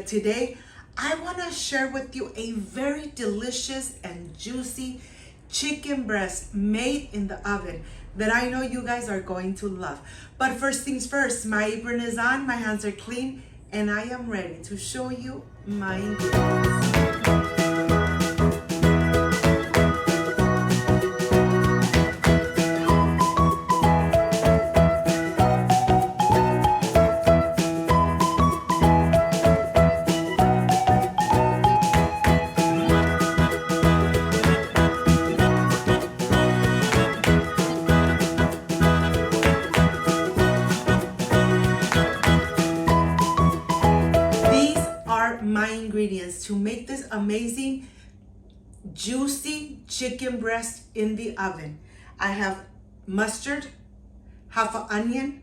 Gloria. Today, I want to share with you a very delicious and juicy chicken breast made in the oven that I know you guys are going to love. But first things first, my apron is on, my hands are clean, and I am ready to show you my ingredients. My ingredients to make this amazing juicy chicken breast in the oven. I have mustard, half an onion,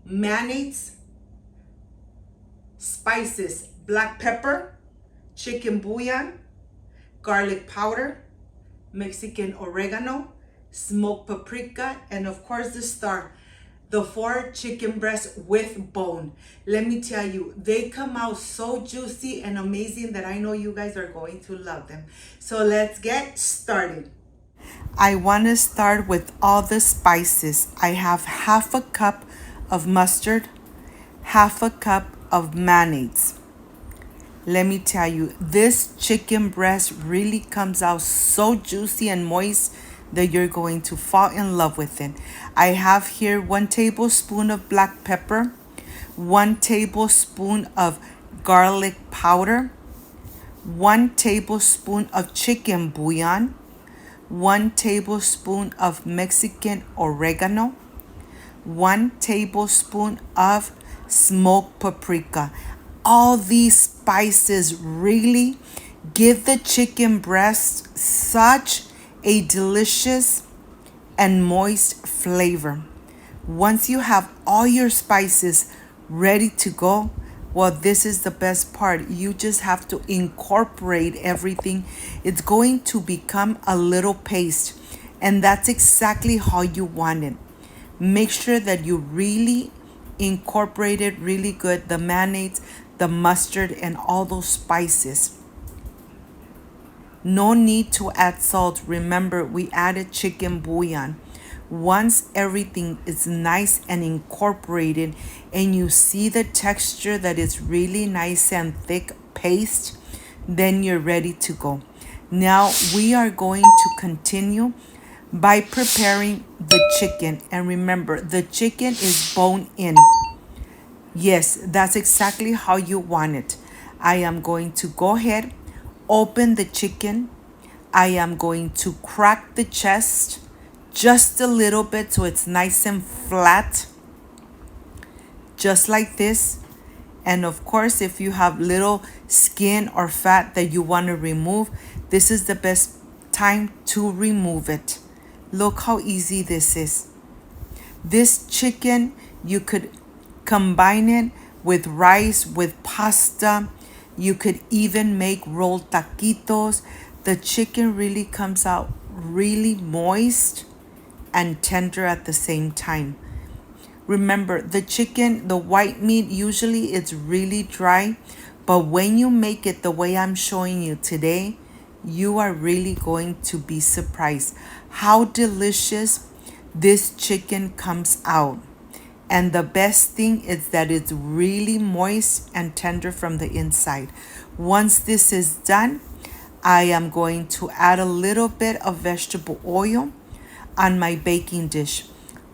mayonnaise, spices, black pepper, chicken bouillon, garlic powder, Mexican oregano, smoked paprika, and of course the star, the 4 chicken breasts with bone. Let me tell you, they come out so juicy and amazing that I know you guys are going to love them. So let's get started. I want to start with all the spices. I have half a cup of mustard, half a cup of mayonnaise. Let me tell you, this chicken breast really comes out so juicy and moist that you're going to fall in love with it. I have here 1 tablespoon of black pepper, 1 tablespoon of garlic powder, 1 tablespoon of chicken bouillon, 1 tablespoon of Mexican oregano, 1 tablespoon of smoked paprika. All these spices really give the chicken breast such a delicious and moist flavor. Once you have all your spices ready to go, well, this is the best part. You just have to incorporate everything. It's going to become a little paste, and that's exactly how you want it. Make sure that you really incorporate it really good, the mayonnaise, the mustard, and all those spices. No need to add salt. Remember, we added chicken bouillon. Once everything is nice and incorporated and you see the texture that is really nice and thick paste, then you're ready to go. Now we are going to continue by preparing the chicken. And remember, the chicken is bone in. Yes, that's exactly how you want it. I am going to go ahead, open the chicken. I am going to crack the chest just a little bit so it's nice and flat, just like this. And of course, if you have little skin or fat that you want to remove, this is the best time to remove it. Look how easy this is. This chicken, you could combine it with rice, with pasta. You could even make rolled taquitos. The chicken really comes out really moist and tender at the same time. Remember, the chicken, the white meat, usually it's really dry, but when you make it the way I'm showing you today, you are really going to be surprised how delicious this chicken comes out. And the best thing is that it's really moist and tender from the inside. Once this is done, I am going to add a little bit of vegetable oil on my baking dish.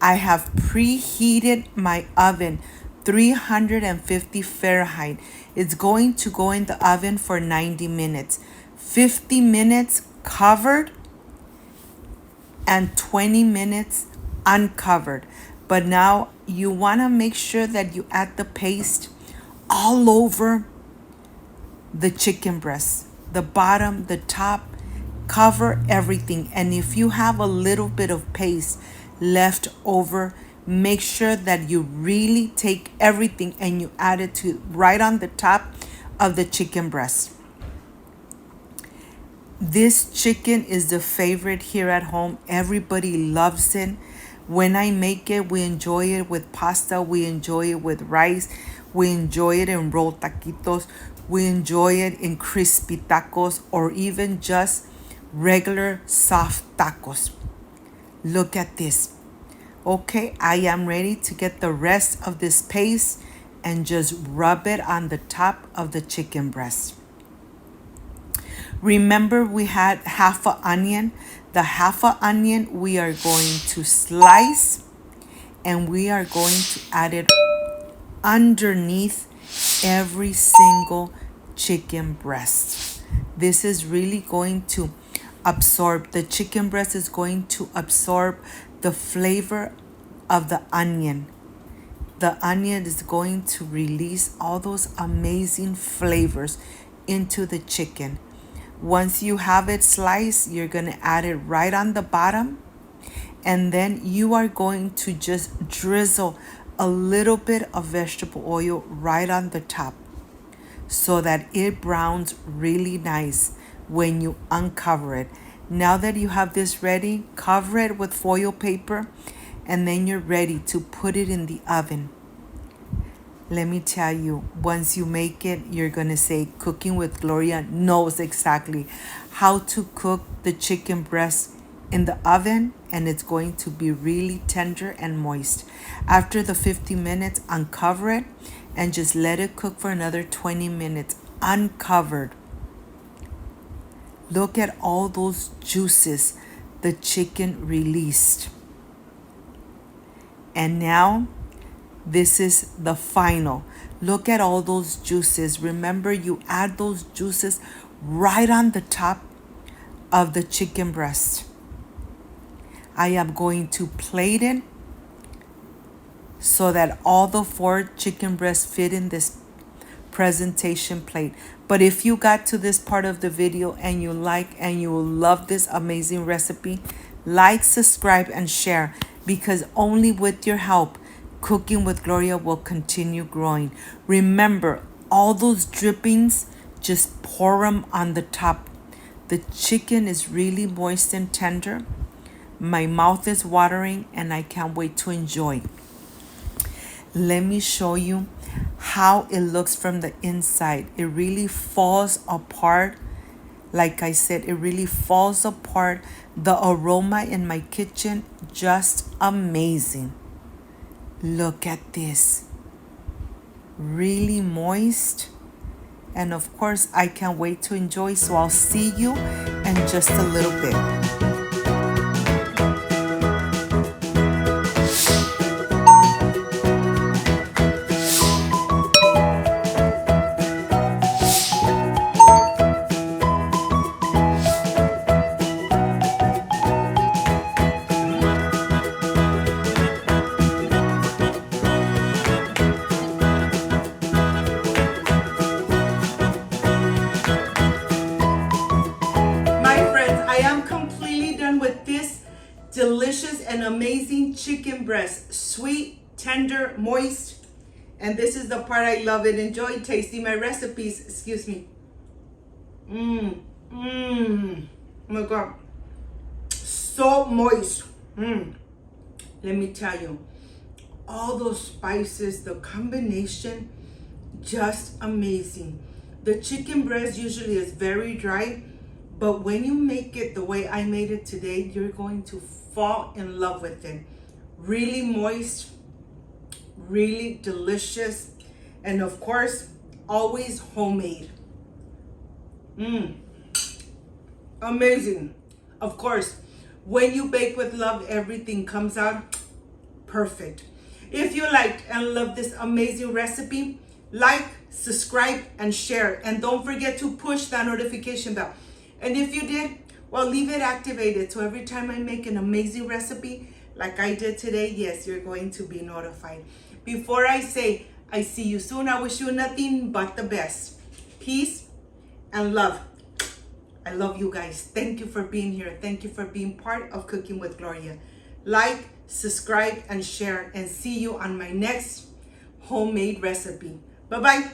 I have preheated my oven 350 Fahrenheit. It's going to go in the oven for 90 minutes. 50 minutes covered and 20 minutes uncovered. But now you want to make sure that you add the paste all over the chicken breast, the bottom, the top, cover everything. And if you have a little bit of paste left over, make sure that you really take everything and you add it to right on the top of the chicken breast. This chicken is the favorite here at home. Everybody loves it. When I make it, we enjoy it with pasta. We enjoy it with rice. We enjoy it in rolled taquitos. We enjoy it in crispy tacos or even just regular soft tacos. Look at this. Okay, I am ready to get the rest of this paste and just rub it on the top of the chicken breast. Remember, we had half an onion. The half an onion we are going to slice, and we are going to add it underneath every single chicken breast. This is really going to absorb, the chicken breast is going to absorb the flavor of the onion. The onion is going to release all those amazing flavors into the chicken. Once you have it sliced, you're going to add it right on the bottom. And then you are going to just drizzle a little bit of vegetable oil right on the top so that it browns really nice when you uncover it. Now that you have this ready, cover it with foil paper, and then you're ready to put it in the oven. Let me tell you, once you make it, you're going to say Cooking with Gloria knows exactly how to cook the chicken breast in the oven, and it's going to be really tender and moist. After the 50 minutes, uncover it and just let it cook for another 20 minutes uncovered. Look at all those juices the chicken released. And now, this is the final. Look at all those juices. Remember, you add those juices right on the top of the chicken breast. I am going to plate it so that all the 4 chicken breasts fit in this presentation plate. But if you got to this part of the video and you like and you will love this amazing recipe, like, subscribe, and share, because only with your help, Cooking with Gloria will continue growing. Remember, all those drippings, just pour them on the top. The chicken is really moist and tender. My mouth is watering and I can't wait to enjoy. Let me show you how it looks from the inside. It really falls apart. Like I said, it really falls apart. The aroma in my kitchen, just amazing. Look at this. Really moist. And of course, I can't wait to enjoy. So I'll see you in just a little bit. With this delicious and amazing chicken breast, sweet, tender, moist, and this is the part I love it. Enjoy tasting my recipes. Excuse me. Oh my God, so moist. Let me tell you, all those spices, the combination, just amazing. The chicken breast usually is very dry, but when you make it the way I made it today, you're going to fall in love with it. Really moist, really delicious, and of course, always homemade. Amazing. Of course, when you bake with love, everything comes out perfect. If you liked and loved this amazing recipe, like, subscribe, and share. And don't forget to push that notification bell. And if you did, well, leave it activated. So every time I make an amazing recipe, like I did today, yes, you're going to be notified. Before I say, I see you soon, I wish you nothing but the best. Peace and love. I love you guys. Thank you for being here. Thank you for being part of Cooking with Gloria. Like, subscribe, and share. And see you on my next homemade recipe. Bye-bye.